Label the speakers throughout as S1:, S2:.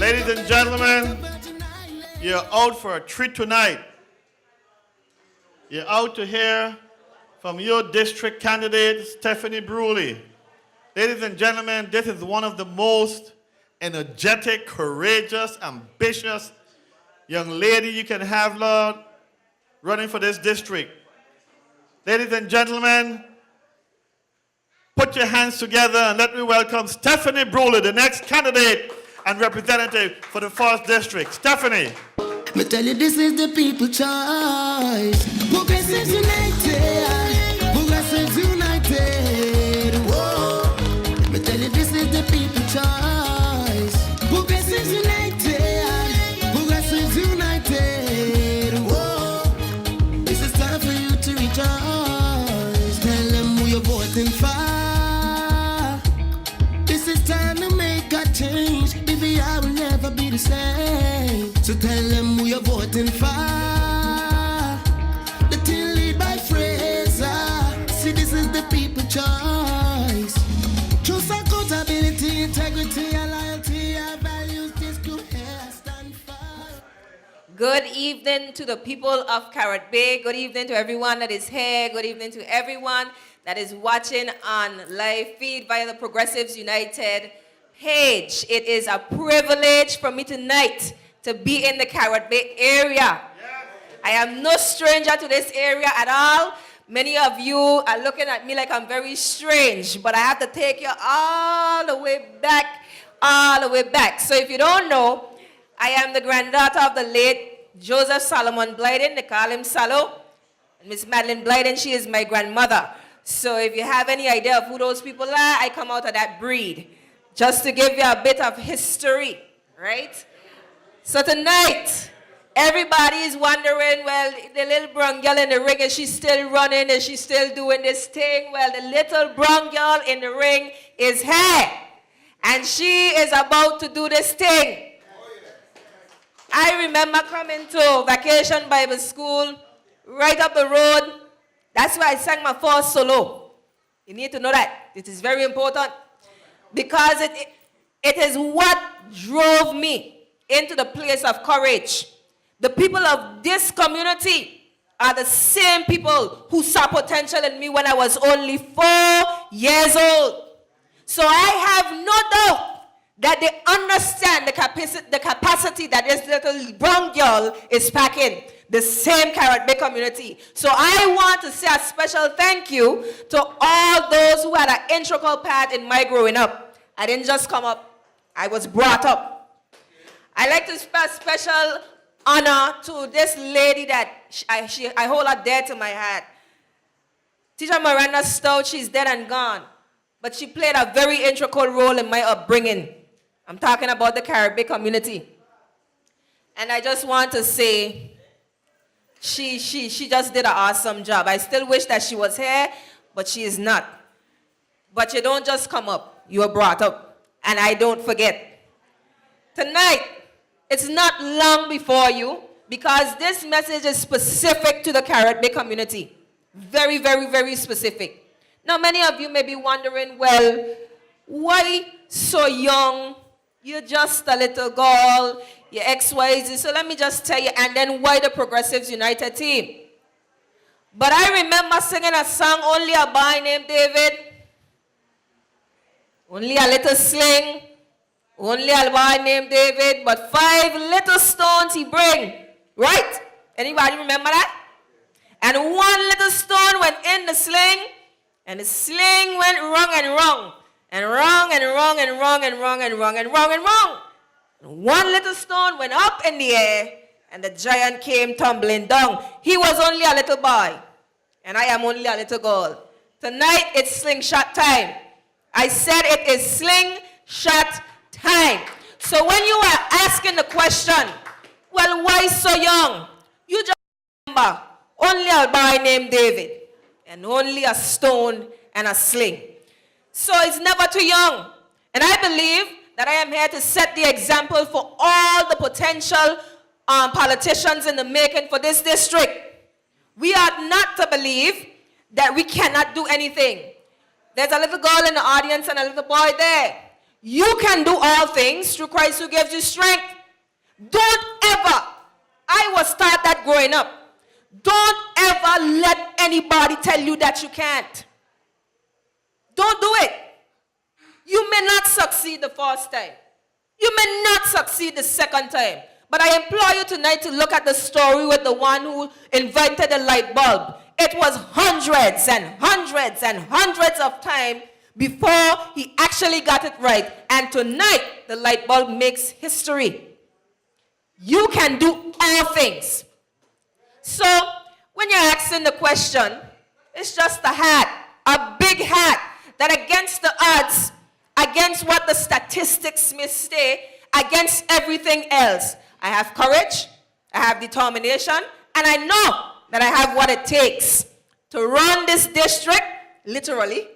S1: Ladies and gentlemen, you're out for a treat tonight. You're out to hear from your district candidate, Stephanie Brewley. Ladies and gentlemen, this is one of the most energetic, courageous, ambitious young lady you can have, Lord, running for this district. Ladies and gentlemen, put your hands together and let me welcome Stephanie Brewley, the next candidate and representative for the 1st District. Stephanie.
S2: Me tell you this is the people choice. Progressives United. Progressives United. Whoa. Me tell you this is the people choice. Progressives United. Progressives United. Whoa. This is time for you to rejoice. Tell them who you're voting for. This is time to make a change. Baby, I will never be the same. So tell them who you're voting for. The team lead by Fraser. See, this is the people choice. Trust, accountability, integrity, and loyalty are values this group has stand for.
S3: Good evening to the people of Carrot Bay. Good evening to everyone that is here. Good evening to everyone that is watching on live feed via the Progressives United page. It is a privilege for me tonight to be in the Carrot Bay area. I am no stranger to this area at all. Many of you are looking at me like I'm very strange, but I have to take you all the way back, So if you don't know, I am the granddaughter of the late Joseph Solomon Blyden. They call him Salo. And Miss Madeline Blyden, she is my grandmother. So if you have any idea of who those people are, I come out of that breed. Just to give you a bit of history, right? So tonight, everybody is wondering, well, the little brown girl in the ring, is she still running? Is she still doing this thing? Well, the little brown girl in the ring is here. And she is about to do this thing. I remember coming to Vacation Bible School right up the road. That's why I sang my first solo. You need to know that. It is very important. Because it is what drove me into the place of courage. The people of this community are the same people who saw potential in me when I was only 4 years old. So I have no doubt that they understand the capacity that this little brown girl is packing. The same Carrot Bay community. So I want to say a special thank you to all those who had an integral part in my growing up. I didn't just come up, I was brought up. I like to pay special honor to this lady that I hold her dear to my heart. Teacher Miranda Stout, she's dead and gone. But she played a very integral role in my upbringing. I'm talking about the Carrot Bay community. And I just want to say, she just did an awesome job. I still wish that she was here, but she is not. But you don't just come up, you are brought up. And I don't forget. Tonight, it's not long before you, because this message is specific to the Carrot Bay community. Very, very, very specific. Now, many of you may be wondering, well, why so young? You're just a little girl, you're XYZ. So let me just tell you, and then why the Progressives United team? But I remember singing a song, Only a Boy Named David. Only a little sling. Only a boy named David, but 5 little stones he bring. Right? Anybody remember that? And 1 little stone went in the sling, and the sling went wrong and wrong. And wrong and wrong and wrong and wrong and wrong and wrong and wrong. And 1 little stone went up in the air, and the giant came tumbling down. He was only a little boy, and I am only a little girl. Tonight, it's slingshot time. I said it is slingshot time. So when you are asking the question, well, why so young? You just remember, only a boy named David, and only a stone and a sling. So it's never too young. And I believe that I am here to set the example for all the potential politicians in the making for this district. We are not to believe that we cannot do anything. There's a little girl in the audience and a little boy there. You can do all things through Christ who gives you strength. Don't ever, I was taught that growing up, don't ever let anybody tell you that you can't. Don't do it. You may not succeed the first time. You may not succeed the second time. But I implore you tonight to look at the story with the one who invented the light bulb. It was hundreds and hundreds and hundreds of times before he actually got it right. And tonight, the light bulb makes history. You can do all things. So, when you're asking the question, it's just a hat, a big hat, that against the odds, against what the statistics may say, against everything else, I have courage, I have determination, and I know that I have what it takes to run this district, literally,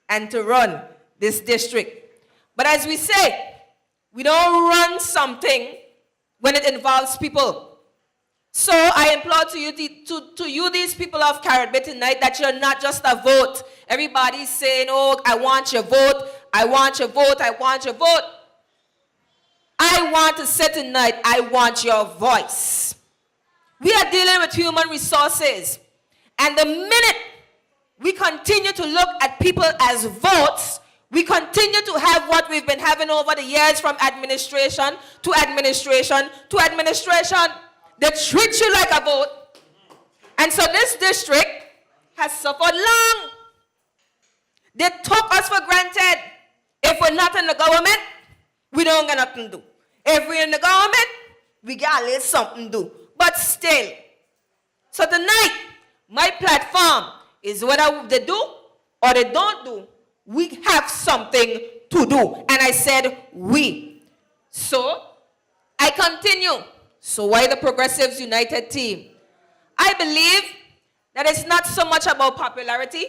S3: and to run this district. But as we say, we don't run something when it involves people. So I implore to you, these people of Carrot Bay tonight, that you're not just a vote. Everybody's saying, oh, I want your vote, I want your vote, I want your vote. I want to say tonight, I want your voice. We are dealing with human resources. And the minute we continue to look at people as votes, we continue to have what we've been having over the years, from administration to administration to administration. They treat you like a vote. And so this district has suffered long. They took us for granted. If we're not in the government, we don't get nothing to do. If we're in the government, we got a little something to do. But still. So tonight, my platform is whether they do or they don't do, we have something to do. And I said we. So I continue. So why the Progressives United team? I believe that it's not so much about popularity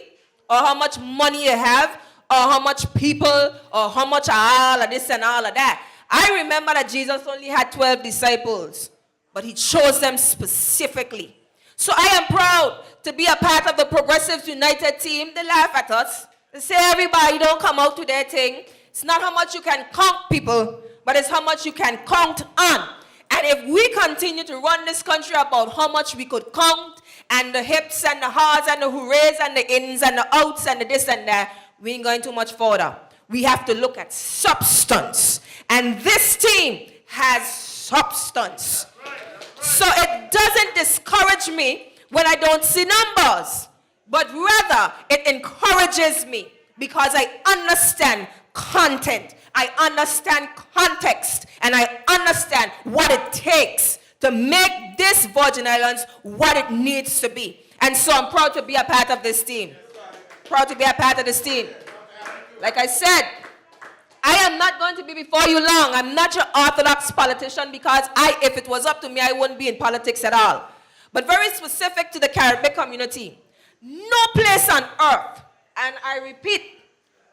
S3: or how much money you have or how much people or how much all of this and all of that. I remember that Jesus only had 12 disciples, but he chose them specifically. So I am proud to be a part of the Progressives United team. They laugh at us. They say everybody don't come out to their thing. It's not how much you can count people, but it's how much you can count on. And if we continue to run this country about how much we could count, and the hips and the hearts and the hoorays and the ins and the outs and the this and that, we ain't going too much further. We have to look at substance. And this team has substance. So it doesn't discourage me when I don't see numbers, but rather it encourages me because I understand content, I understand context, and I understand what it takes to make this Virgin Islands what it needs to be. And so I'm proud to be a part of this team. Proud to be a part of this team. Like I said, I am not going to be before you long. I'm not your orthodox politician because if it was up to me, I wouldn't be in politics at all. But very specific to the Caribbean community. No place on earth, and I repeat,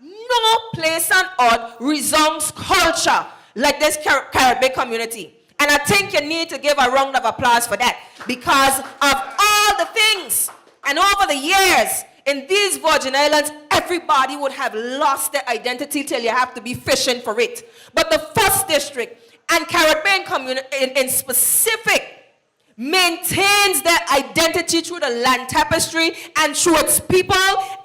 S3: no place on earth resounds culture like this Caribbean community. And I think you need to give a round of applause for that because of all the things. And over the years, in these Virgin Islands, everybody would have lost their identity till you have to be fishing for it. But the first district and Caribbean community in specific maintains their identity through the land tapestry and through its people,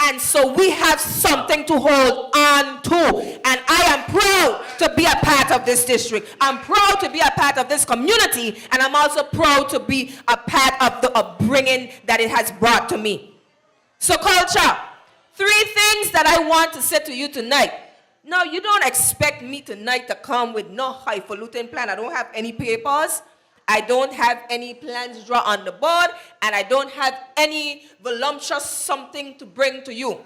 S3: and so we have something to hold on to. And I am proud to be a part of this district. I'm proud to be a part of this community, and I'm also proud to be a part of the upbringing that it has brought to me. So culture, 3 things that I want to say to you tonight. Now, you don't expect me tonight to come with no highfalutin plan. I don't have any papers. I don't have any plans drawn on the board, and I don't have any voluptuous something to bring to you.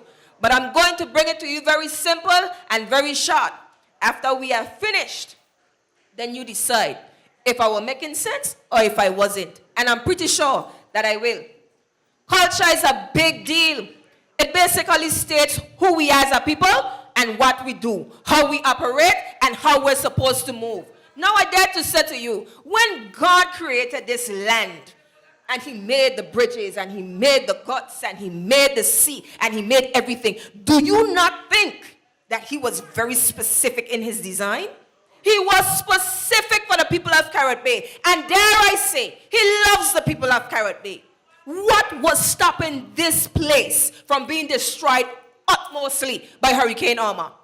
S3: But I'm going to bring it to you very simple and very short. After we are finished, then you decide if I was making sense or if I wasn't. And I'm pretty sure that I will. Culture is a big deal. It basically states who we are as a people and what we do, how we operate, and how we're supposed to move. Now I dare to say to you, when God created this land, and he made the bridges, and he made the guts, and he made the sea, and he made everything, do you not think that he was very specific in his design. He was specific for the people of Carrot Bay. And dare I say, he loves the people of Carrot Bay. What was stopping this place from being destroyed utmostly by Hurricane Irma?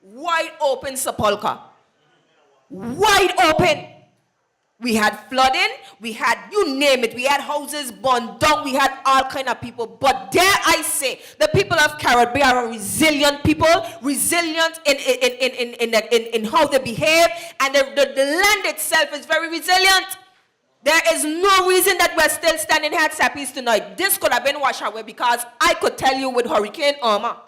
S3: Wide open sepulcher. Wide open. We had flooding, we had, you name it, we had houses burned down, we had all kind of people. But dare I say, the people of Carrot Bay are a resilient people, resilient in how they behave, and the land itself is very resilient. There is no reason that we're still standing here at Sappies tonight. This could have been washed away because I could tell you with Hurricane Irma,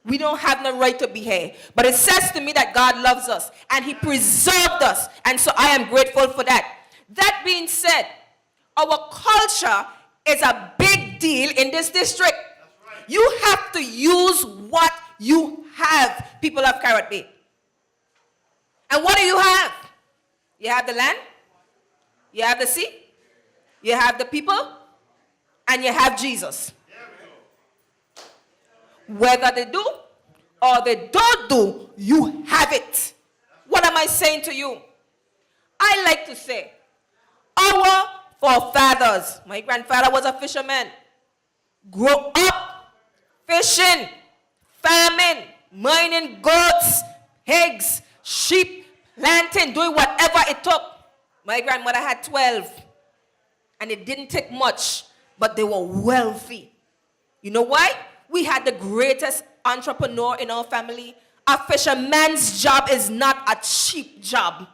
S3: we don't have no right to be here. But it says to me that God loves us and he preserved us. And so I am grateful for that. That being said, our culture is a big deal in this district. Right. You have to use what you have, people of Carrot Bay. And what do you have? You have the land, you have the sea, you have the people, and you have Jesus. Whether they do or they don't do, you have it. What am I saying to you? I like to say, our forefathers, my grandfather was a fisherman, grew up fishing, farming, mining goats, pigs, sheep, planting, doing whatever it took. My grandmother had 12, and it didn't take much, but they were wealthy. You know why? We had the greatest entrepreneur in our family. A fisherman's job is not a cheap job.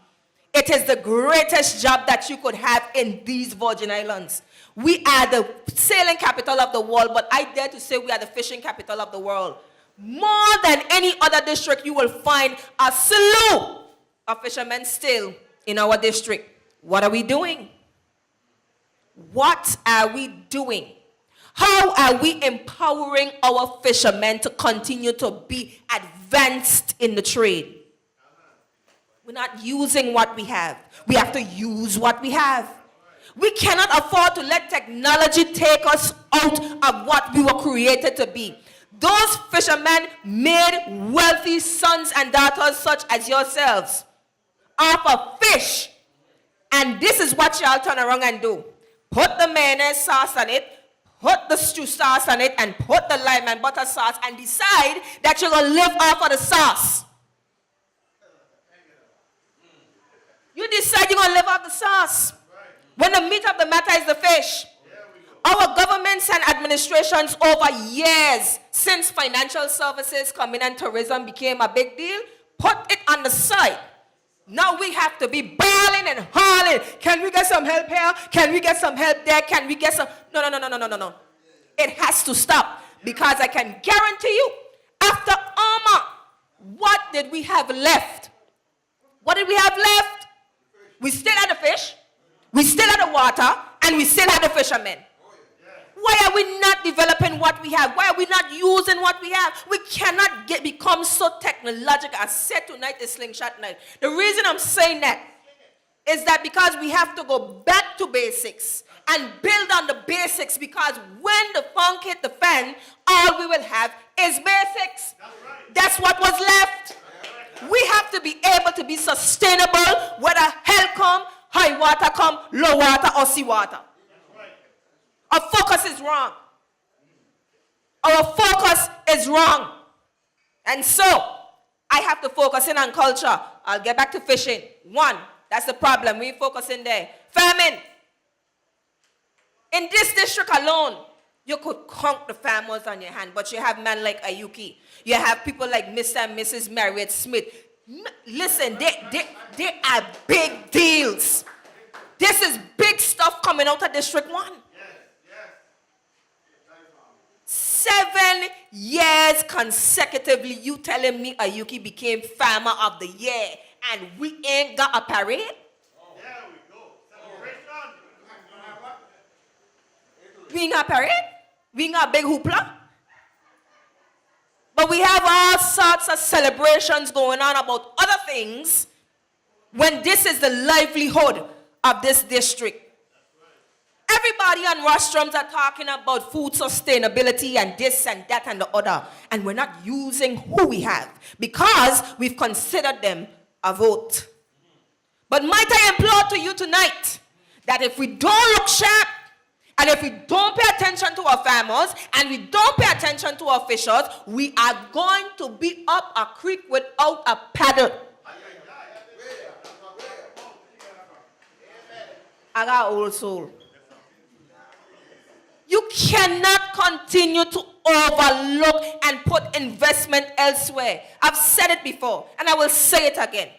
S3: It is the greatest job that you could have in these Virgin Islands. We are the sailing capital of the world, but I dare to say we are the fishing capital of the world. More than any other district, you will find a slew of fishermen still in our district. What are we doing? What are we doing? How are we empowering our fishermen to continue to be advanced in the trade? We're not using what we have. We have to use what we have. We cannot afford to let technology take us out of what we were created to be. Those fishermen made wealthy sons and daughters such as yourselves off of fish. And this is what y'all turn around and do. Put the mayonnaise sauce on it, put the stew sauce on it, and put the lime and butter sauce, and decide that you're going to live off of the sauce. You decide you're going to live off the sauce. When the meat of the matter is the fish. Our governments and administrations over years, since financial services coming and tourism became a big deal, put it on the side. Now we have to be bawling and hauling. Can we get some help here? Can we get some help there? Can we get some? No. It has to stop, because I can guarantee you, after Irma, what did we have left? What did we have left? We still had the fish, we still had the water, and we still had the fishermen. Why are we not developing what we have? Why are we not using what we have? We cannot become so technological. I said tonight is slingshot night. The reason I'm saying that is that because we have to go back to basics and build on the basics, because when the funk hit the fan, all we will have is basics. That's what was left. We have to be able to be sustainable, whether hell come, high water come, low water, or sea water. Our focus is wrong. Our focus is wrong. And so, I have to focus in on culture. I'll get back to fishing. One, that's the problem. We focus in there. Famine. In this district alone, you could count the farmers on your hand, but you have men like Ayuki. You have people like Mr. and Mrs. Marriott Smith. Listen, they are big deals. This is big stuff coming out of District 1. 7 years consecutively, you telling me Ayuki became Farmer of the Year, and we ain't got a parade? There we go. Celebration. We ain't got a parade? We ain't got a big hoopla? But we have all sorts of celebrations going on about other things when this is the livelihood of this district. Everybody on rostrum are talking about food sustainability and this and that and the other. And we're not using who we have because we've considered them a vote. But might I implore to you tonight that if we don't look sharp, and if we don't pay attention to our farmers, and we don't pay attention to our fishers, we are going to be up a creek without a paddle. I got old soul. You cannot continue to overlook and put investment elsewhere. I've said it before, and I will say it again.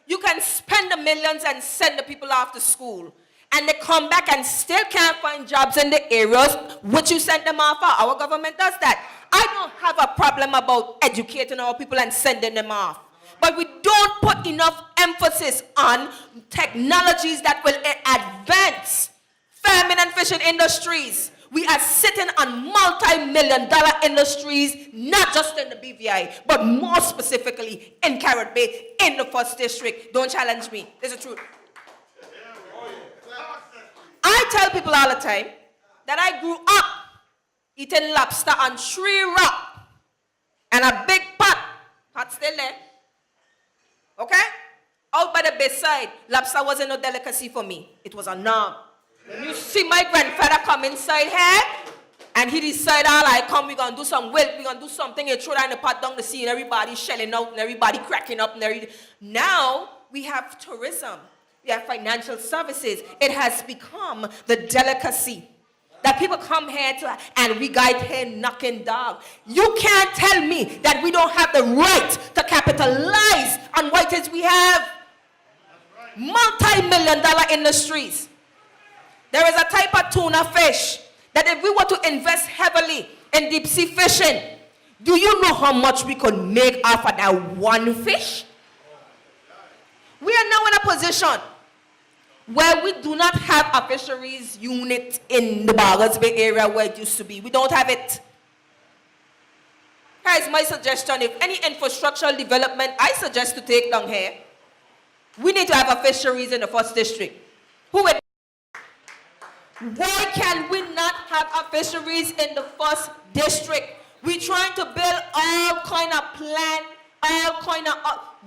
S3: You can spend the millions and send the people off to school, and they come back and still can't find jobs in the areas which you sent them off for. Our government does that. I don't have a problem about educating our people and sending them off. But we don't put enough emphasis on technologies that will advance farming and fishing industries. We are sitting on multi-million-dollar industries, not just in the BVI, but more specifically in Carrot Bay, in the 1st District. Don't challenge me. It's the truth. I tell people all the time that I grew up eating lobster on Tree Rock and a big pot. Hot still there. Okay? Out by the bayside, lobster wasn't no delicacy for me. It was a norm. When you see my grandfather come inside here, and he decide, all right, come, we're going to do some we're going to do something, you throw that in the pot down the sea, and everybody shelling out, and everybody cracking up. And now, we have tourism. We have financial services. It has become the delicacy that people come here to, and we guide here knocking dog. You can't tell me that we don't have the right to capitalize on what it is we have. Multi-million-dollar industries. There is a type of tuna fish that if we were to invest heavily in deep sea fishing, do you know how much we could make off of that one fish? We are now in a position where we do not have a fisheries unit in the Bargers Bay area where it used to be. We don't have it. Here's my suggestion. If any infrastructural development I suggest to take down here, we need to have a fisheries in the 1st District. Who would? Why can we not have a fisheries in the 1st District? We're trying to build all kind of plan, all kind of...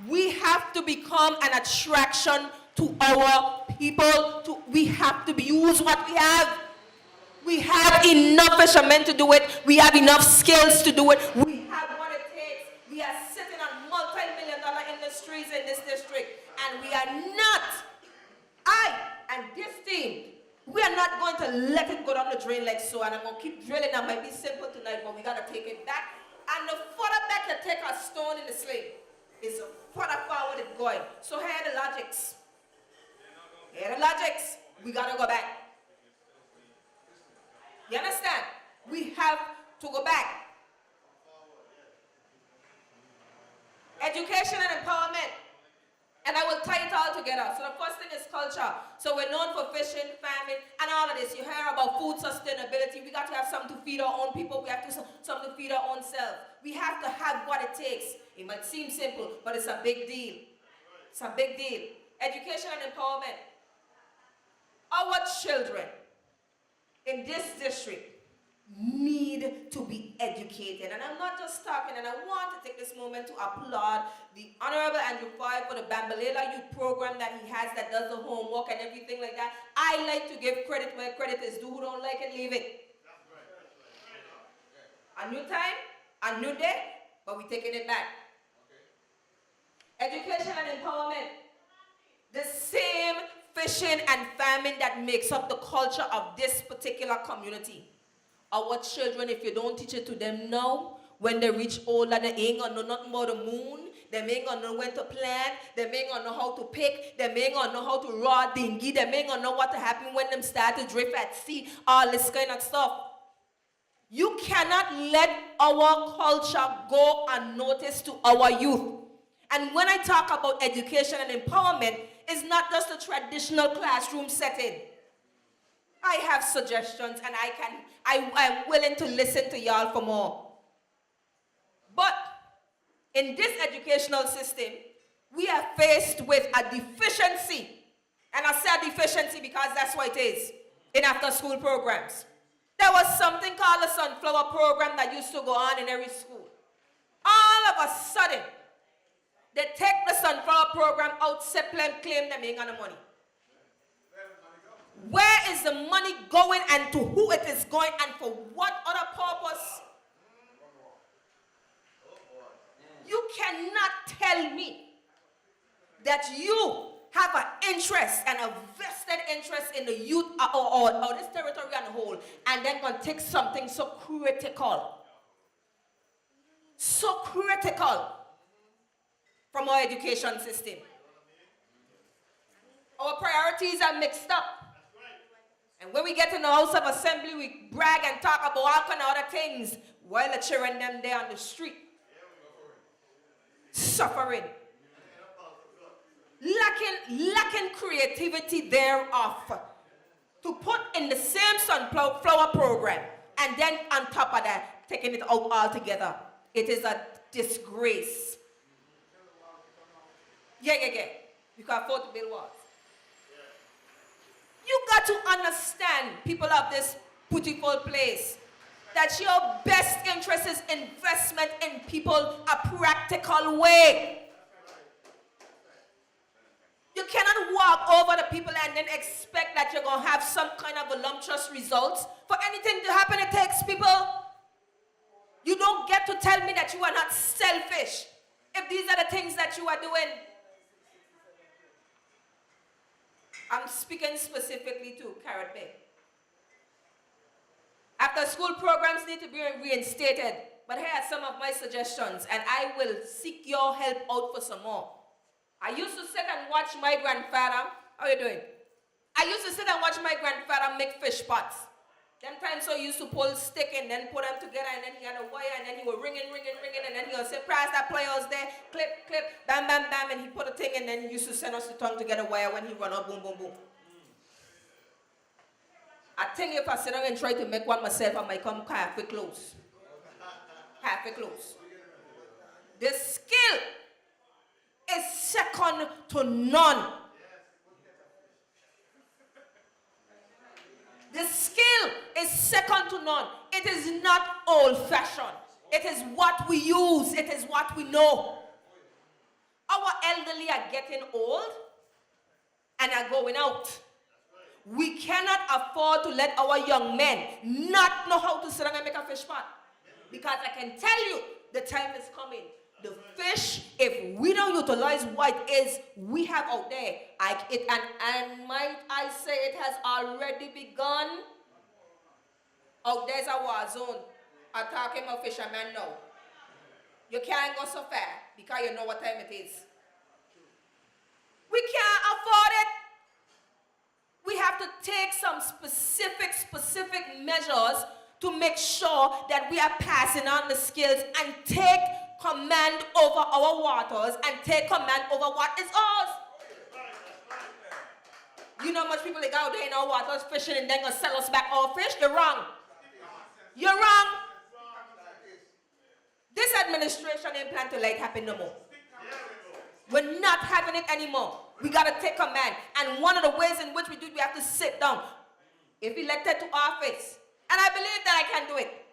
S3: we have to become an attraction to our people. We have to use what we have. We have enough fishermen to do it. We have enough skills to do it. We have what it takes. We are sitting on multi-million-dollar industries in this district, and we are not, I and this team, we are not going to let it go down the drain like so, and I'm going to keep drilling. That might be simple tonight, but we got to take it back. And the further back you take a stone in the sling, is the further forward it's going. So here are the logics. Here are the logics. We got to go back. You understand? We have to go back. Education and empowerment. And I will tie it all together. So the first thing is culture. So we're known for fishing, farming, and all of this. You hear about food sustainability. We got to have something to feed our own people. We have to something to feed our own self. We have to have what it takes. It might seem simple, but it's a big deal. It's a big deal. Education and empowerment. Our children in this district need to be educated. And I'm not just talking, and I want to take this moment to applaud the Honorable Andrew Foy for the Bambalela Youth Program that he has that does the homework and everything like that. I like to give credit where credit is due. Who don't like it, leave it. A new time, a new day, but we're taking it back. Education and empowerment. The same fishing and farming that makes up the culture of this particular community. Our children, if you don't teach it to them now, when they reach older, they ain't gonna know nothing about the moon. They ain't gonna know when to plant. They ain't gonna know how to pick. They ain't gonna know how to rod dinghy. They ain't gonna know what to happen when them start to drift at sea. All this kind of stuff. You cannot let our culture go unnoticed to our youth. And when I talk about education and empowerment, it's not just a traditional classroom setting. I have suggestions, and I'm willing to listen to y'all for more. But in this educational system, we are faced with a deficiency. And I say deficiency because that's what it is. in after-school programs. There was something called the Sunflower Program that used to go on in every school. All of a sudden, they take the Sunflower Program out, simple and claim them ain't got no money. Where is the money going and to who it is going and for what other purpose? You cannot tell me that you have an interest and a vested interest in the youth or this territory on the whole, and then going to take something so critical from our education system. Our priorities are mixed up. And when we get in the House of Assembly, we brag and talk about all kind of other things while the children them there on the street suffering. Lacking creativity thereof to put in the same Sunflower Program and then on top of that, taking it out altogether. It is a disgrace. Yeah. You can afford to build walls. You got to understand, people of this beautiful place, that your best interest is investment in people a practical way. You cannot walk over the people and then expect that you're going to have some kind of voluptuous results. For anything to happen, it takes people. You don't get to tell me that you are not selfish if these are the things that you are doing. I'm speaking specifically to Carrot Bay. After school programs need to be reinstated, but here are some of my suggestions, and I will seek your help out for some more. I used to sit and watch my grandfather. How are you doing? I used to sit and watch my grandfather make fish pots. Them times so he used to pull stick and then put them together, and then he had a wire, and then he would ringing, and then he would say, press that pliers there, clip, bam, and he put a thing, and then he used to send us the tongue together wire when he run up, boom. I think if I sit down and try to make one myself, I might come halfway close. The skill is second to none. The skill is second to none. It is not old-fashioned. It is what we use. It is what we know. Our elderly are getting old and are going out. We cannot afford to let our young men not know how to sit down and make a fish pot. Because I can tell you, the time is coming. The fish, if we don't utilize what we have out there, and might I say it has already begun. Out there's a war zone. I'm talking about fishermen now. You can't go so far because you know what time it is. We can't afford it. We have to take some specific measures to make sure that we are passing on the skills and take command over our waters and take command over what is ours. You know how much people they go out there in our waters fishing and then gonna sell us back our fish? You're wrong. You're wrong. This administration ain't plan to let it happen no more. We're not having it anymore. We gotta take command. And one of the ways in which we do it, we have to sit down. If elected to office, and I believe that I can do it.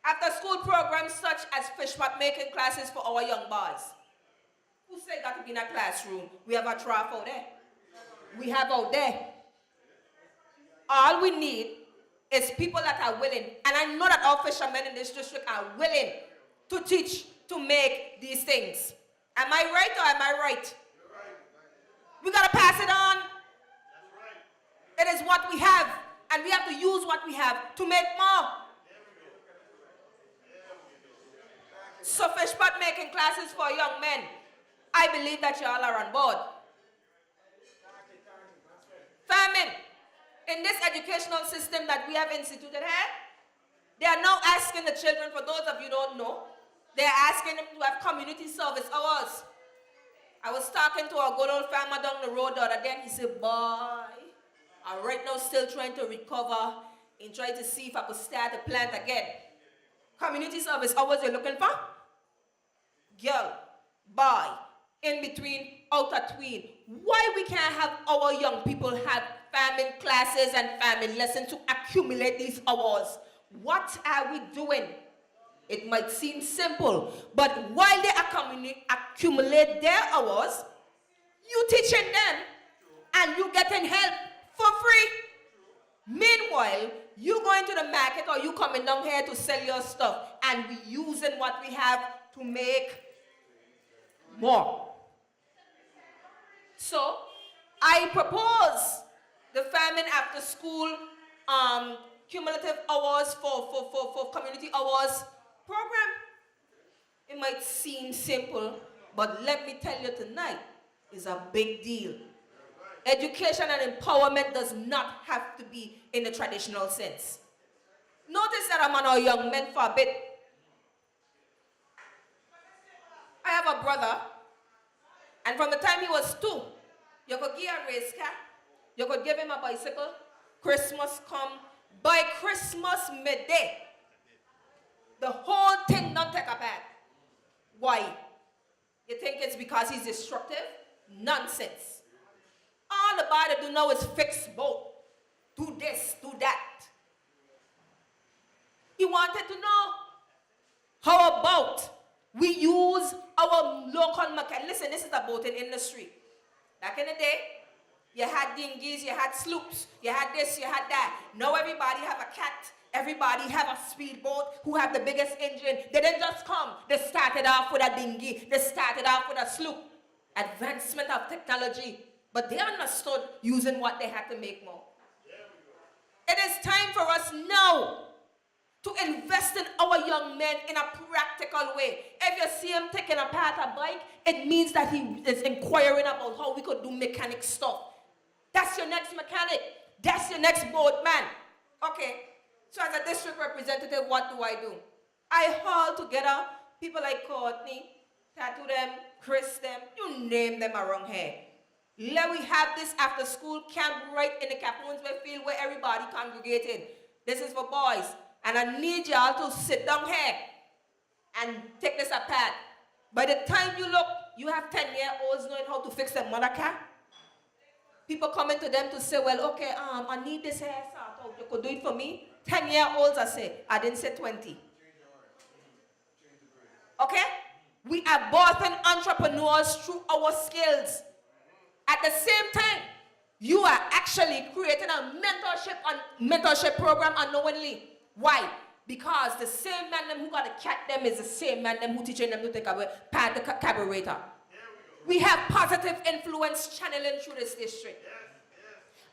S3: After school programs such as fish pot making classes for our young boys. Who say got to be in a classroom? We have a trough out there. We have out there. All we need is people that are willing. And I know that our fishermen in this district are willing to teach, to make these things. Am I right or am I right? We got to pass it on. It is what we have. And we have to use what we have to make more. So fish pot making classes for young men. I believe that you all are on board. Famine. In this educational system that we have instituted here, they are now asking the children, for those of you who don't know, they are asking them to have community service hours. I was talking to a good old farmer down the road the other day, and he said, boy, I'm right now still trying to recover and try to see if I could start a plant again. Community service hours you're looking for? Girl, boy, in between, out of tween, why we can't have our young people have farming classes and farming lessons to accumulate these hours? What are we doing? It might seem simple, but while they accumulate their hours, you teaching them and you getting help for free. Meanwhile, you going to the market or you coming down here to sell your stuff and we using what we have to make more. So, I propose the farming after school cumulative hours for community hours program. It might seem simple, but let me tell you tonight, it's a big deal. Education and empowerment does not have to be in the traditional sense. Notice that I'm on our young men for a bit. I have a brother, and from the time he was 2, you could give a race car, you could give him a bicycle, Christmas come, by Christmas midday, the whole thing don't take a bath. Why? You think it's because he's destructive? Nonsense. All the body do now is fix both. Do this, do that. He wanted to know, how about we use our local market? Listen, this is the boating industry. Back in the day, you had dinghies, you had sloops, you had this, you had that. Now everybody have a cat. Everybody have a speedboat who have the biggest engine. They didn't just come. They started off with a dinghy. They started off with a sloop. Advancement of technology. But they understood using what they had to make more. It is time for us now to invest in our young men in a practical way. If you see him taking apart a bike, it means that he is inquiring about how we could do mechanic stuff. That's your next mechanic. That's your next boatman. Okay. So as a district representative, what do? I haul together people like Courtney, Tattoo them, Chris them, you name them around here. Let we have this after school camp right in the Capoonsville field where everybody congregated. This is for boys. And I need y'all to sit down here and take this apart. By the time you look, you have 10-year-olds knowing how to fix their mother car. People coming to them to say, well, okay, I need this hair sort out. You could do it for me. 10-year-olds, I say. I didn't say 20. Okay? We are birthing entrepreneurs through our skills. At the same time, you are actually creating a mentorship program unknowingly. Why? Because the same man them who got to catch them is the same man them who teaching them to take away part the carburetor. We have positive influence channeling through this district.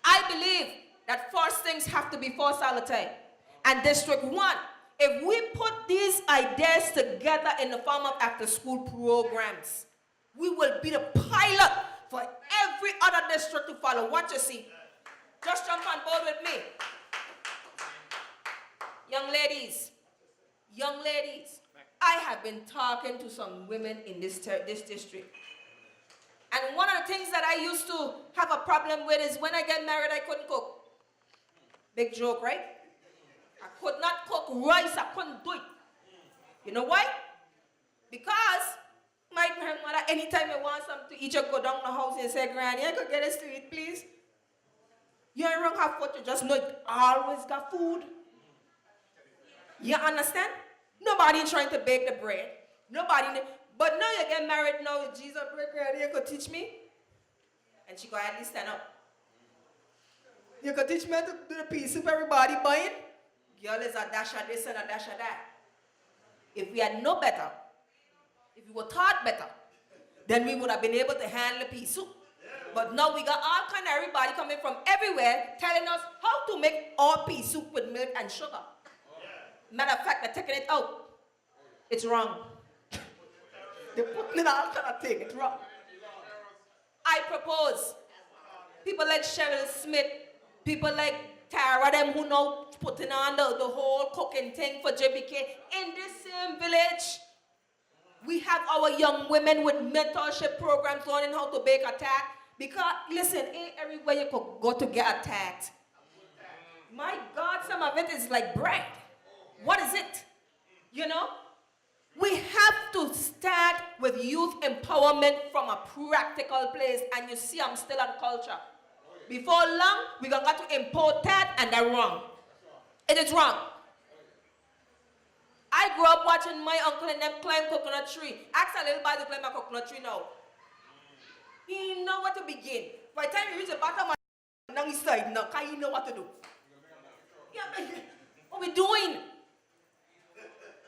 S3: I believe that first things have to be first all the time. And District 1, if we put these ideas together in the form of after-school programs, we will be the pilot for every other district to follow. What you see? Just jump on board with me. Young ladies, I have been talking to some women in this district. And one of the things that I used to have a problem with is when I get married, I couldn't cook. Big joke, right? I could not cook rice, I couldn't do it. You know why? Because my grandmother, anytime I want something to eat, you go down the house and say, Granny, I could get us to eat, please. You ain't wrong have food, you just know it always got food. You understand? Nobody trying to bake the bread. Nobody, but now you get married now, Jesus, Granny, you could teach me. And she go at least stand up. You could teach me how to do the pea soup everybody buying? Girl is a dash of this and a dash of that. If we had known better, if we were taught better, then we would have been able to handle the pea soup. But now we got all kind of everybody coming from everywhere telling us how to make our pea soup with milk and sugar. Matter of fact, they're taking it out. It's wrong. They're putting in all kind of thing. It's wrong. I propose people like Cheryl Smith, people like Tara, them who know putting on the whole cooking thing for JBK. In this same village, we have our young women with mentorship programs learning how to bake a tart. Because, listen, ain't everywhere you could go to get a tart. My God, some of it is like bread. What is it? You know? We have to start with youth empowerment from a practical place. And you see, I'm still on culture. Before long, we're going to have to import that, and that's wrong. It is wrong. I grew up watching my uncle and them climb coconut tree. Ask a little boy to climb a coconut tree now. He know what to begin. By the time he reach the bottom, now he's side now, because he know what to do. Yeah, but what are we doing?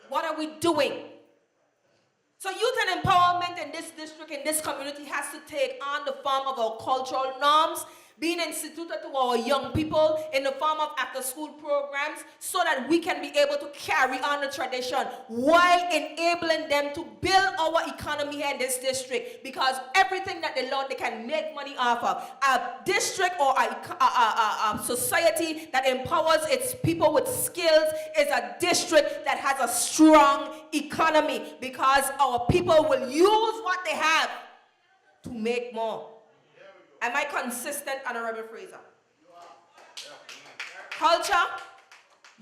S3: What are we doing? So youth and empowerment in this district, in this community, has to take on the form of our cultural norms, being instituted to our young people in the form of after-school programs so that we can be able to carry on the tradition while enabling them to build our economy here in this district, because everything that they learn, they can make money off of. A district or a society that empowers its people with skills is a district that has a strong economy, because our people will use what they have to make more. Am I consistent, Honorable Fraser? Culture,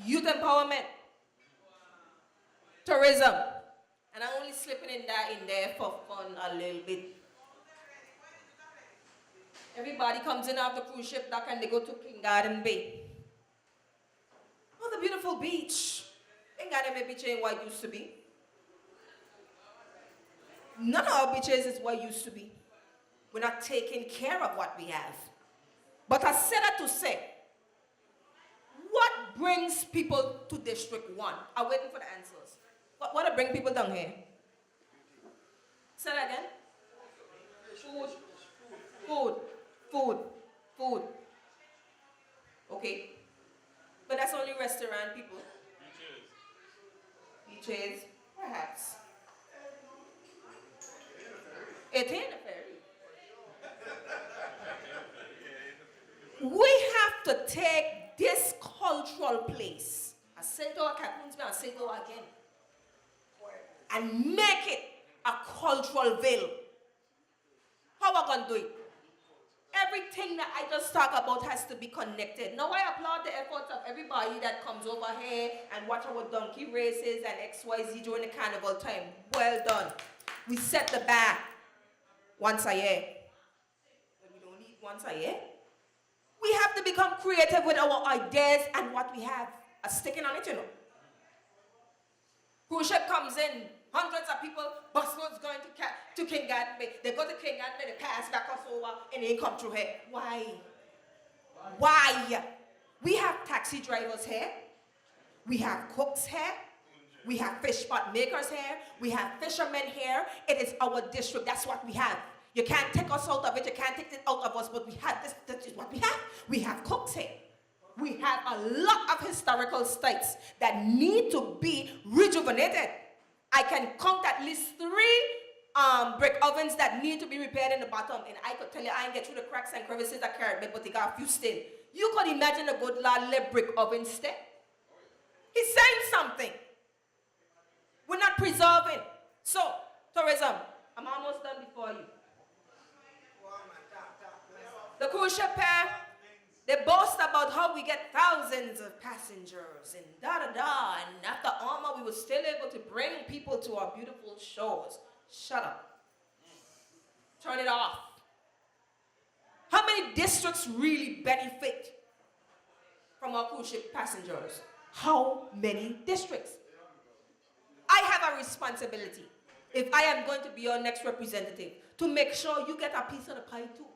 S3: youth empowerment, tourism, and I'm only slipping in there for fun a little bit. Everybody comes in off the cruise ship dock and they go to King Garden Bay. Oh, the beautiful beach. King Garden Bay beach ain't what it used to be. None of our beaches is what it used to be. We're not taking care of what we have. But I said that to say, what brings people to District 1? I'm waiting for the answers. What bring people down here? Say that again. Food. Okay. But that's only restaurant people. Beaches, perhaps. It ain't a ferry. We have to take this cultural place, I say it to our Capuns, I say it to again, and make it a cultural veil. How are we going to do it? Everything that I just talked about has to be connected. Now I applaud the efforts of everybody that comes over here and watch our donkey races and XYZ during the carnival time. Well done. We set the bar once a year. But we don't need once a year. We have to become creative with our ideas and what we have. A sticking on it, you know. Cruise ship comes in, hundreds of people, busloads going to King Garden Bay. They go to King Garden Bay, they pass back us over, and they come through here. Why? We have taxi drivers here. We have cooks here. We have fish pot makers here. We have fishermen here. It is our district. That's what we have. You can't take us out of it. You can't take it out of us. But we have this. This is what we have. We have cooks here. We have a lot of historical sites that need to be rejuvenated. I can count at least 3 brick ovens that need to be repaired in the bottom. And I could tell you, I ain't get through the cracks and crevices that carrot bed, but they got a few still. You could imagine a good lad let brick oven stay. He's saying something. We're not preserving. So, tourism, I'm almost done before you. The cruise ship pair, they boast about how we get thousands of passengers and da-da-da, and after Alma, we were still able to bring people to our beautiful shores. Shut up. Turn it off. How many districts really benefit from our cruise ship passengers? How many districts? I have a responsibility, if I am going to be your next representative, to make sure you get a piece of the pie too.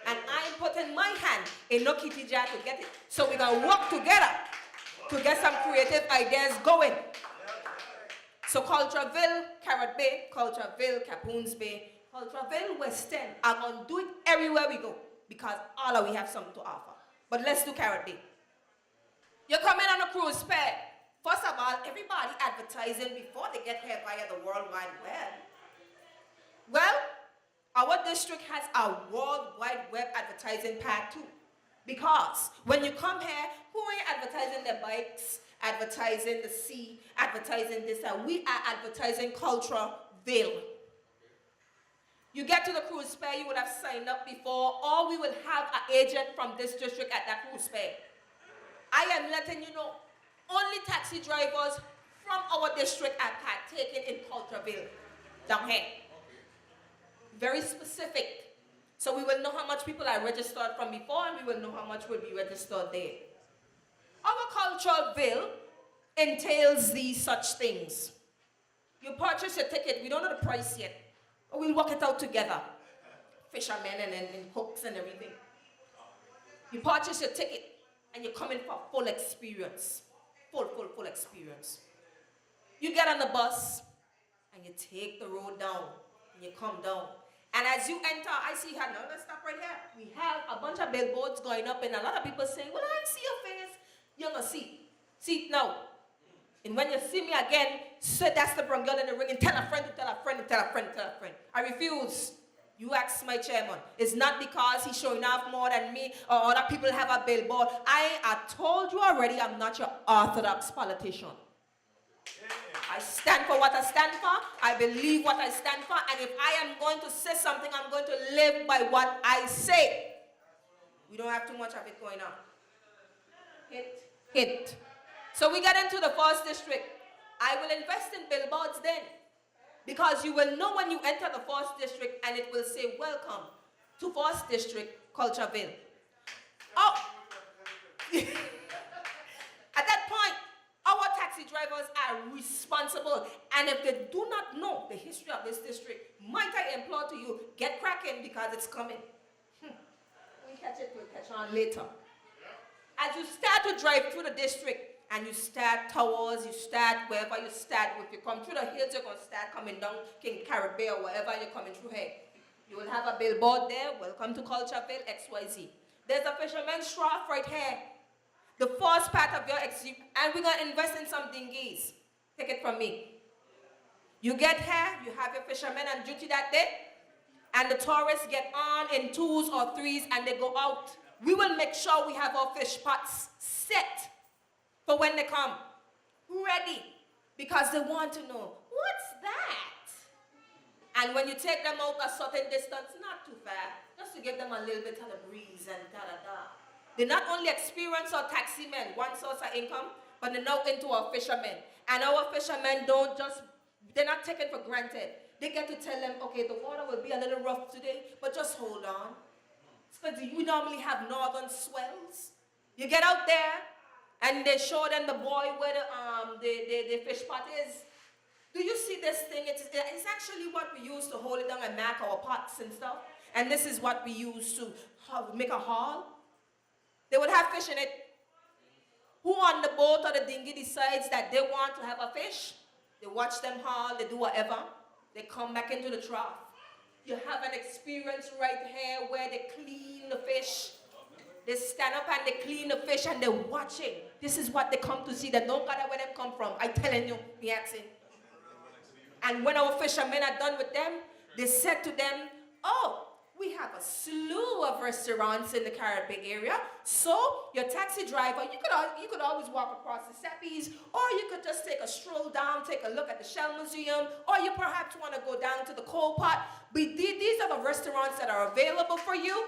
S3: And I'm putting my hand in no kitty jar to get it. So we're going to work together to get some creative ideas going. So Cultureville, Carrot Bay, Cultureville, Capoons Bay, Cultureville, West End are going to do it everywhere we go, because all of we have something to offer. But let's do Carrot Bay. You're coming on a cruise pair. First of all, everybody advertising before they get here via the World Wide Web. Well, our district has a World Wide Web advertising part too. Because when you come here, who ain't advertising their bikes, advertising the sea, advertising this, and we are advertising Cultureville. You get to the cruise fair, you would have signed up before, or we will have an agent from this district at that cruise fair. I am letting you know, only taxi drivers from our district are partaking in Cultureville down here. Very specific. So we will know how much people are registered from before, and we will know how much will be registered there. Our Cultureville entails these such things. You purchase your ticket. We don't know the price yet, but we'll work it out together. Fishermen and hooks and everything. You purchase your ticket, and you come in for full experience. Full experience. You get on the bus, and you take the road down, and you come down. And as you enter, I see here, now let's stop right here. We have a bunch of billboards going up, and a lot of people saying, well, I see your face. You're going to see. See it now. And when you see me again, say that's the brown girl in the ring, and tell a friend to tell a friend to tell a friend to tell a friend. I refuse. You ask my chairman. It's not because he's showing off more than me or other people have a billboard. I told you already, I'm not your orthodox politician. I stand for what I stand for. I believe what I stand for. And if I am going to say something, I'm going to live by what I say. We don't have too much of it going on. Hit. So we get into the first district. I will invest in billboards then. Because you will know when you enter the first district and it will say, welcome to first district, Cultureville. Oh. At that point, our taxi drivers are responsible. And if they do not know the history of this district, might I implore to you, get cracking because it's coming. We'll catch on later. As you start to drive through the district, and you start towers, you start wherever you start. If you come through the hills, you're going to start coming down King Caribbean or wherever you're coming through here. You will have a billboard there, welcome to Cultureville, XYZ. There's a fisherman's trough right here. The first part of your and we're going to invest in some dinghies. Take it from me. You get here, you have your fishermen on duty that day, and the tourists get on in 2s or 3s and they go out. We will make sure we have our fish pots set for when they come, ready, because they want to know, what's that? And when you take them out a certain distance, not too far, just to give them a little bit of the breeze and da-da-da. They not only experience our taxi men, one source of income, but they're now into our fishermen. And our fishermen they're not taken for granted. They get to tell them, okay, the water will be a little rough today, but just hold on. Because we normally have northern swells. You get out there, and they show them the boy where the fish pot is. Do you see this thing? It's actually what we use to hold it down and mark our pots and stuff. And this is what we use to make a haul. They would have fish in it. Who on the boat or the dinghy decides that they want to have a fish? They watch them haul, they do whatever. They come back into the trough. You have an experience right here where they clean the fish. They stand up and they clean the fish and they're watching. This is what they come to see. They don't matter where they come from. I'm telling you, me asking. And when our fishermen are done with them, they said to them, oh, we have a slew of restaurants in the Caribbean area. So your taxi driver, you could always walk across the Seppies, or you could just take a stroll down, take a look at the Shell Museum, or you perhaps want to go down to the coal pot. But these are the restaurants that are available for you.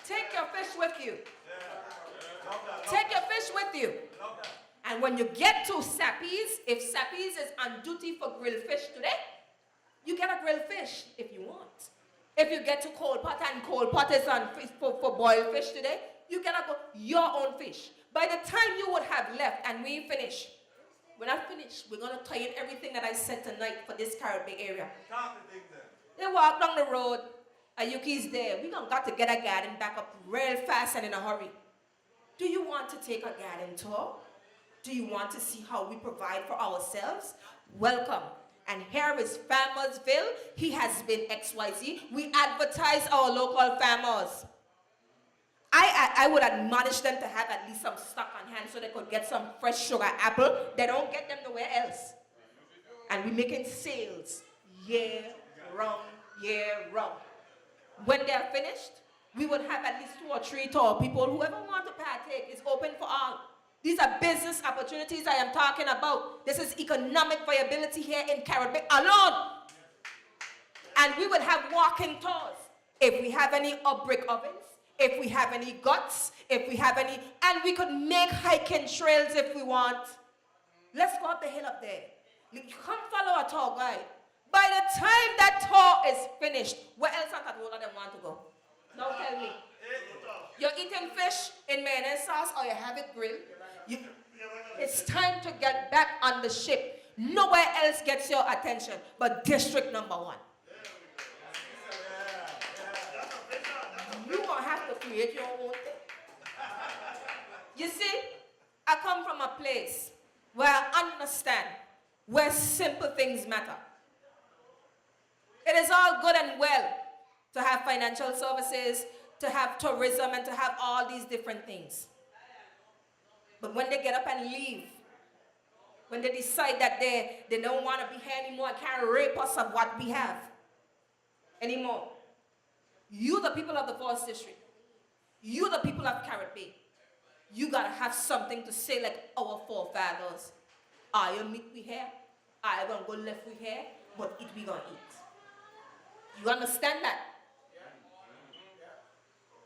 S3: Take your fish with you. Take your fish with you. And when you get to Sappies, if Sappies is on duty for grilled fish today, you get a grilled fish if you want. If you get to cold pot and cold pot is on fish for boiled fish today, you get your own fish. By the time you would have left and we finish, when I finish, we're going to tie in everything that I said tonight for this Caribbean area. They walk down the road, Ayuki's there. We're going to got to get a garden back up real fast and in a hurry. Do you want to take a garden tour? Do you want to see how we provide for ourselves? Welcome. And here is Farmersville. He has been XYZ. We advertise our local farmers. I would admonish them to have at least some stock on hand so they could get some fresh sugar apple. They don't get them nowhere else. And we're making sales year round. When they're finished, we would have at least 2 or 3 tour people. Whoever wants to partake is open for all. These are business opportunities I am talking about. This is economic viability here in Caribbean alone. And we would have walking tours. If we have any brick ovens, if we have any guts, if we have any, and we could make hiking trails if we want. Let's go up the hill up there. You can't follow a tour guide. By the time that tour is finished, where else on that all of them want to go? Now tell me. You're eating fish in mayonnaise sauce or you have it grilled. It's time to get back on the ship. Nowhere else gets your attention but district number 1. You're going to have to create your own thing. You see, I come from a place where I understand where simple things matter. It is all good and well to have financial services, to have tourism, and to have all these different things. But when they get up and leave, when they decide that they don't want to be here anymore and can't rape us of what we have anymore, you, the people of the 4th District, you, the people of Carrot Bay, you got to have something to say like our forefathers. I will meet we here, I will go left we here, but it we gonna eat. You understand that?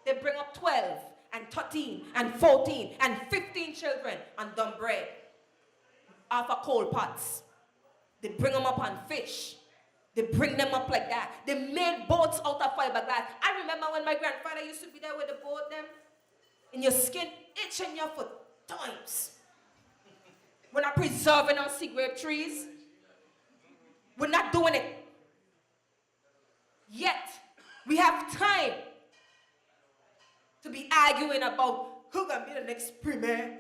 S3: They bring up 12 and 13 and 14 and 15 children on dumb bread off of coal pots. They bring them up on fish. They bring them up like that. They made boats out of fiberglass. I remember when my grandfather used to be there with the boat them, and your skin itching you for times. We're not preserving our sea grape trees. We're not doing it. Yet, we have time to be arguing about who gonna be the next premier.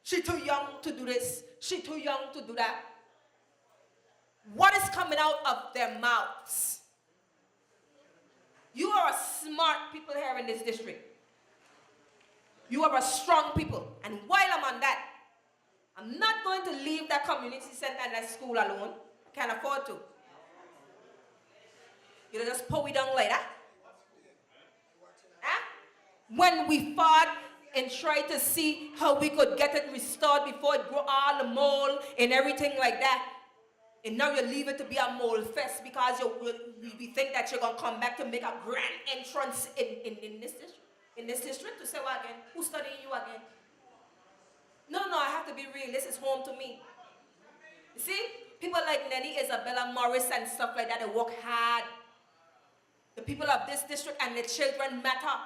S3: She too young to do this. She too young to do that. What is coming out of their mouths? You are a smart people here in this district. You are a strong people. And while I'm on that, I'm not going to leave that community center and that school alone. I can't afford to. You just pull me down like that. Huh? When we fought and tried to see how we could get it restored before it grew all the mold and everything like that. And now you leave it to be a mold fest because we think that you're going to come back to make a grand entrance in this district. In this district to say what again? Who's studying you again? No, I have to be real. This is home to me. You see? People like Nelly, Isabella, Morris, and stuff like that, they work hard. The people of this district and the children matter.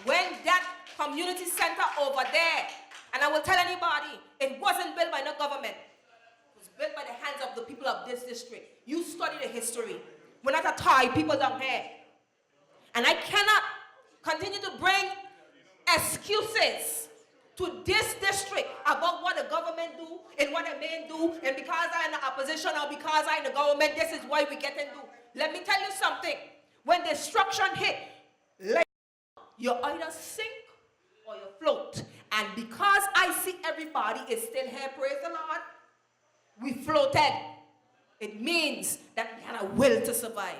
S3: When that community center over there, and I will tell anybody, it wasn't built by no government. It was built by the hands of the people of this district. You study the history. We're not a Thai people down here. And I cannot continue to bring excuses to this district about what the government do and what the men do, and because I'm in the opposition or because I'm in the government, this is why we get and do. Let me tell you something. When destruction hit, like, you either sink or you float. And because I see everybody is still here, praise the Lord, we floated. It means that we had a will to survive.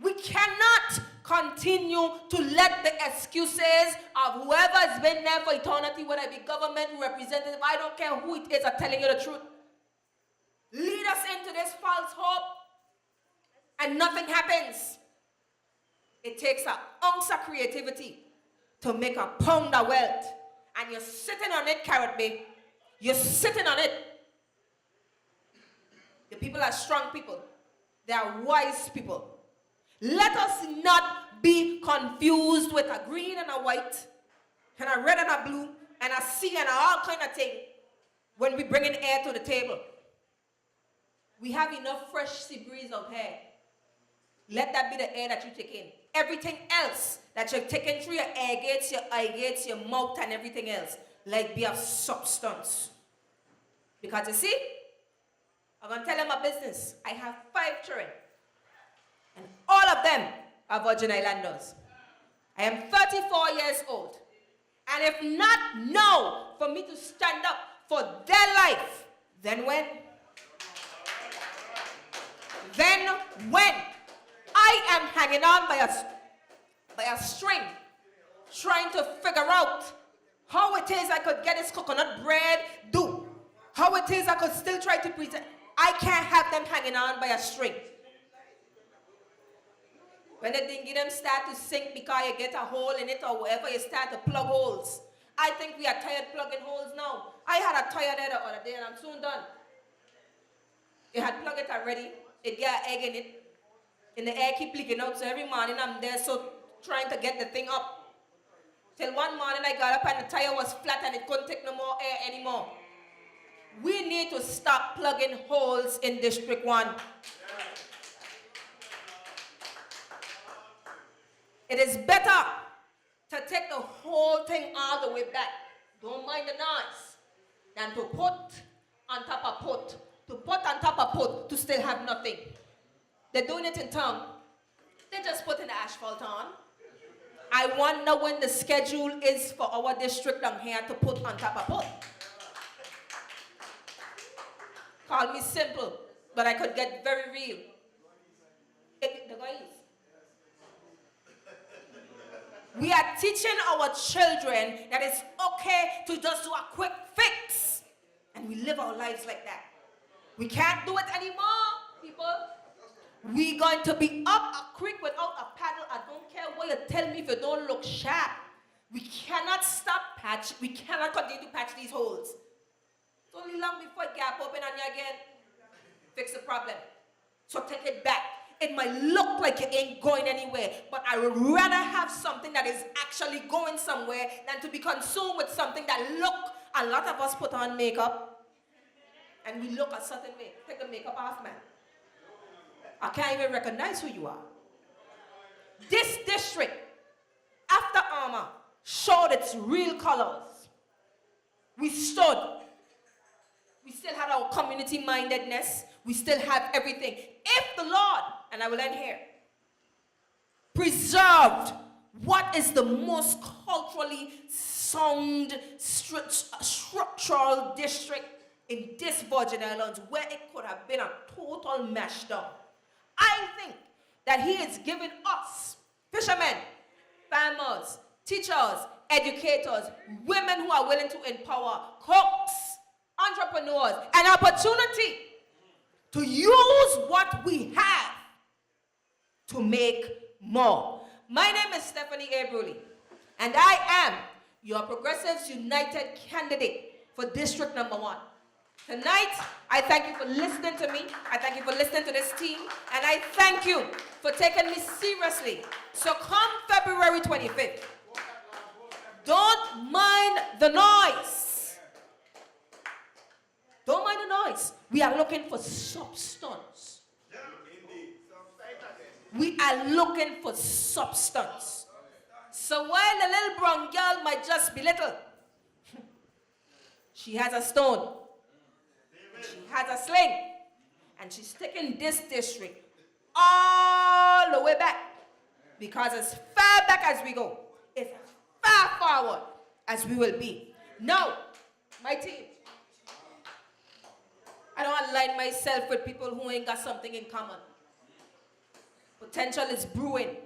S3: We cannot continue to let the excuses of whoever has been there for eternity, whether it be government, representative, I don't care who it is, are telling you the truth, lead us into this false hope, and nothing happens. It takes an ounce of creativity to make a pound of wealth. And you're sitting on it, Carrot Bay. You're sitting on it. The people are strong people. They are wise people. Let us not be confused with a green and a white, and a red and a blue, and a sea and all kind of thing when we bring in air to the table. We have enough fresh sea breeze out here. Let that be the air that you take in. Everything else that you're taking through your air gates, your eye gates, your mouth, and everything else, like be of substance. Because you see, I'm going to tell you my business. I have 5 children. And all of them are Virgin Islanders. I am 34 years old. And if not now for me to stand up for their life, then when? Then when? I am hanging on by a string, trying to figure out how it is I could get this coconut bread do. How it is I could still try to present. I can't have them hanging on by a string. When the dinghy them start to sink because you get a hole in it or wherever you start to plug holes. I think we are tired plugging holes now. I had a tire there the other day and I'm soon done. It had plugged it already. It got egg in it. And the air keep leaking out. So every morning I'm there so trying to get the thing up. Till one morning I got up and the tire was flat and it couldn't take no more air anymore. We need to stop plugging holes in District 1. It is better to take the whole thing all the way back. Don't mind the noise. Than to put on top of put. To put on top of put to still have nothing. They're doing it in town. They're just putting the asphalt on. I wonder when the schedule is for our district down here to put on top of put. Call me simple, but I could get very real. The guys. We are teaching our children that it's okay to just do a quick fix. And we live our lives like that. We can't do it anymore, people. We're going to be up a creek without a paddle. I don't care what you tell me if you don't look sharp. We cannot stop patch. We cannot continue to patch these holes. It's only long before it gap open on you again. Fix the problem. So take it back. It might look like you ain't going anywhere, but I would rather have something that is actually going somewhere than to be consumed with something that look. A lot of us put on makeup and we look a certain way. Take the makeup off, man. I can't even recognize who you are. This district, after Armor, showed its real colors. We stood. We still had our community mindedness. We still have everything. If the Lord, and I will end here, preserved what is the most culturally sound structural district in this Virgin Islands, where it could have been a total mash down. I think that he is giving us, fishermen, farmers, teachers, educators, women who are willing to empower, cooks, entrepreneurs, an opportunity to use what we have to make more. My name is Stephanie A. Brewley, and I am your Progressives United candidate for District Number 1. Tonight, I thank you for listening to me. I thank you for listening to this team. And I thank you for taking me seriously. So come February 25th, don't mind the noise. Don't mind the noise. We are looking for substance. We are looking for substance. So while the little brown girl might just be little, she has a stone. She has a sling. And she's taking this district all the way back. Because as far back as we go, as far forward as we will be. Now, my team, I don't align myself with people who ain't got something in common. Potential is brewing.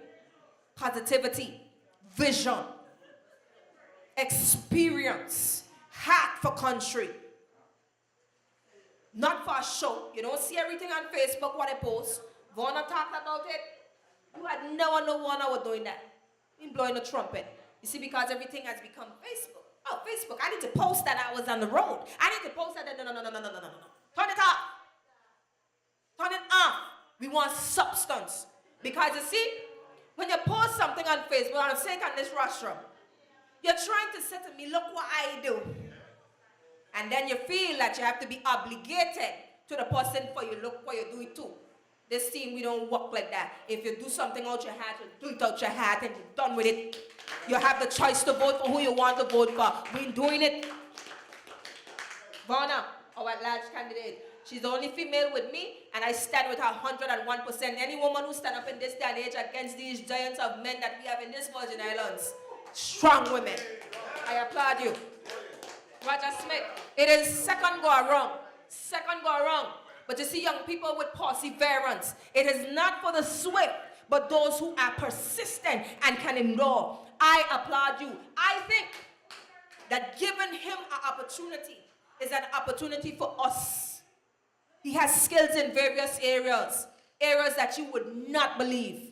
S3: Positivity, vision, experience, heart for country. Not for a show. You don't see everything on Facebook, what I post. Wanna talk about it? You had never known one hour doing that. In blowing a trumpet. You see, because everything has become Facebook. Oh, Facebook, I need to post that I was on the road. I need to post that. No. Turn it off. Turn it off. We want substance. Because you see, when you post something on Facebook, I'm saying on this rostrum, you're trying to say to me, look what I do. And then you feel that you have to be obligated to the person for you look what you do it too. This team, we don't work like that. If you do something out your hat, you do it out your hat and you're done with it. You have the choice to vote for who you want to vote for. We're doing it. Vanna, our large candidate, she's the only female with me, and I stand with her 101%. Any woman who stand up in this day and age against these giants of men that we have in this Virgin Islands, strong women. I applaud you. Roger Smith, it is second go around. Second go around. But you see young people with perseverance. It is not for the swift, but those who are persistent and can endure. I applaud you. I think that giving him an opportunity is an opportunity for us. He has skills in various areas that you would not believe.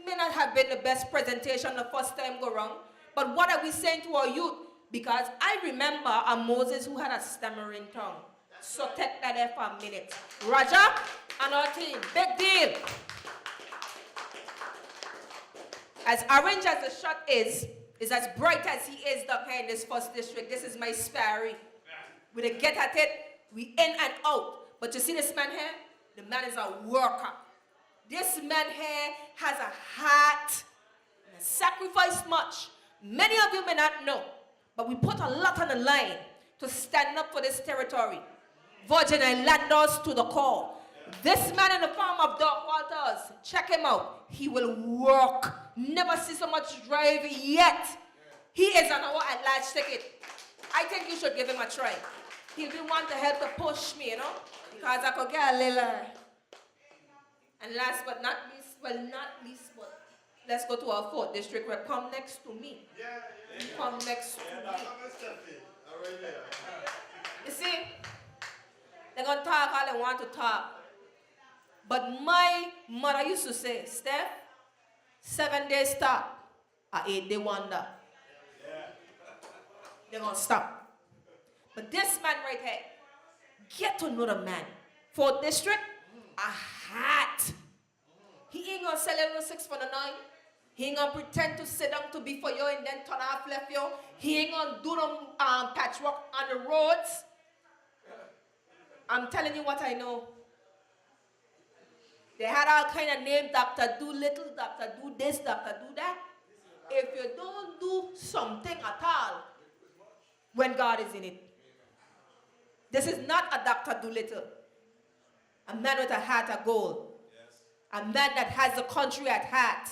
S3: May not have been the best presentation the first time go around, but what are we saying to our youth? Because I remember a Moses who had a stammering tongue. So take that there for a minute. Roger and our team, big deal. As orange as the shot is as bright as he is down here in this first district. This is my sparring. We get at it, we in and out. But you see this man here? The man is a worker. This man here has a heart and has sacrificed much. Many of you may not know, but we put a lot on the line to stand up for this territory. Virgin Islanders to the core. This man in the form of Doc Walters, check him out. He will work. Never see so much drive yet. He is on our at-large ticket. I think you should give him a try. He'll be one to help to push me, because I could get a little. And last but not least, but let's go to our 4th district where come next to me. Come next to me. You see, they're going to talk all they want to talk. But my mother used to say, Steph, 7-day stop, a 8-day wonder. They're going to stop. But this man right here, get to know the man. 4th district, a hat. He ain't going to sell it on 6 for the 9. He ain't going to pretend to sit down to be for you and then turn off left you. He ain't going to do them patchwork on the roads. I'm telling you what I know. They had all kind of names, Dr. Do Little, Dr. Do this, Dr. Do that. If you don't do something at all, when God is in it. This is not a Dr. Doolittle. A man with a heart of gold. A man that has the country at heart.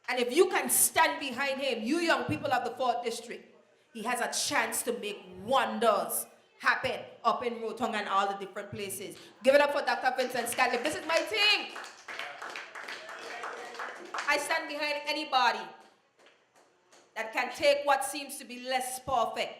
S3: And if you can stand behind him, you young people of the 4th district, he has a chance to make wonders happen up in Rotong and all the different places. Give it up for Dr. Vincent Scatliffe. This is my team. I stand behind anybody that can take what seems to be less perfect,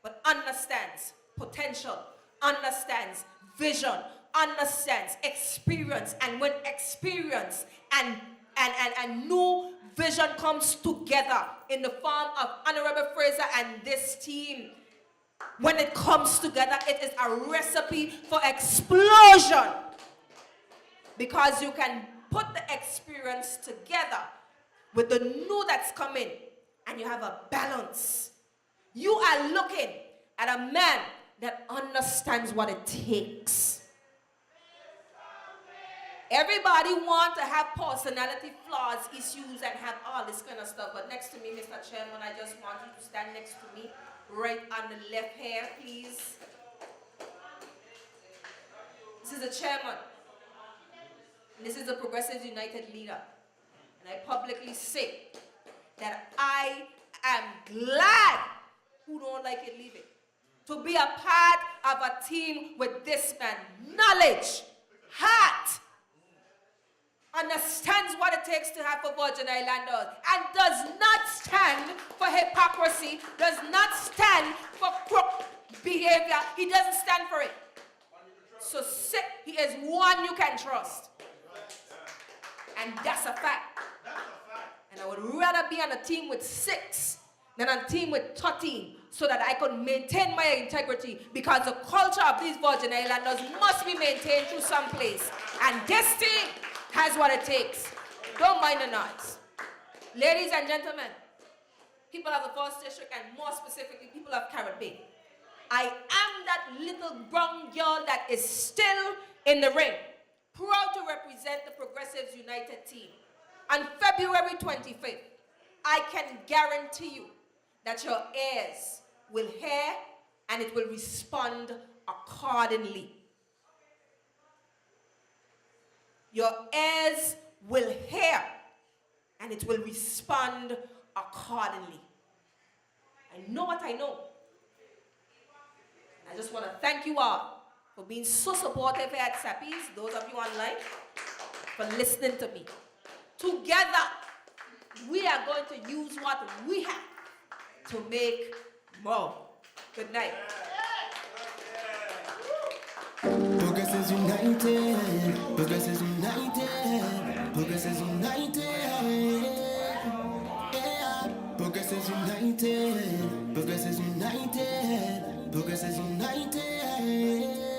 S3: but understands potential, understands vision, understands experience. And when experience and new vision comes together in the form of Honorable Fraser and this team, when it comes together, it is a recipe for explosion. Because you can put the experience together with the new that's coming, and you have a balance. You are looking at a man that understands what it takes. Everybody wants to have personality flaws, issues, and have all this kind of stuff. But next to me, Mr. Chairman, I just want you to stand next to me. Right on the left here, please. This is the chairman. And this is the Progressives United leader. And I publicly say that I am glad, who don't like it, leave it, to be a part of a team with this man. Knowledge, heart, understands what it takes to have for Virgin Islanders, and does not stand for hypocrisy, does not stand for crook behavior. He doesn't stand for it. So he is one you can trust. And that's a fact. And I would rather be on a team with 6 than on a team with 13, so that I could maintain my integrity, because the culture of these Virgin Islanders must be maintained through some place. And this team has what it takes. Don't mind the noise. Ladies and gentlemen, people of the 1st district, and more specifically people of Carrot Bay, I am that little brown girl that is still in the ring, proud to represent the Progressives United team. On February 25th, I can guarantee you that your ears will hear and it will respond accordingly. Your ears will hear and it will respond accordingly. I know what I know. I just want to thank you all for being so supportive here at Sappi's, those of you online, for listening to me. Together, we are going to use what we have to make more. Good night.
S2: Progressives United, Progressives United, Progressives United, yeah. Progressives Progressives United. Progressives United. Progressives United.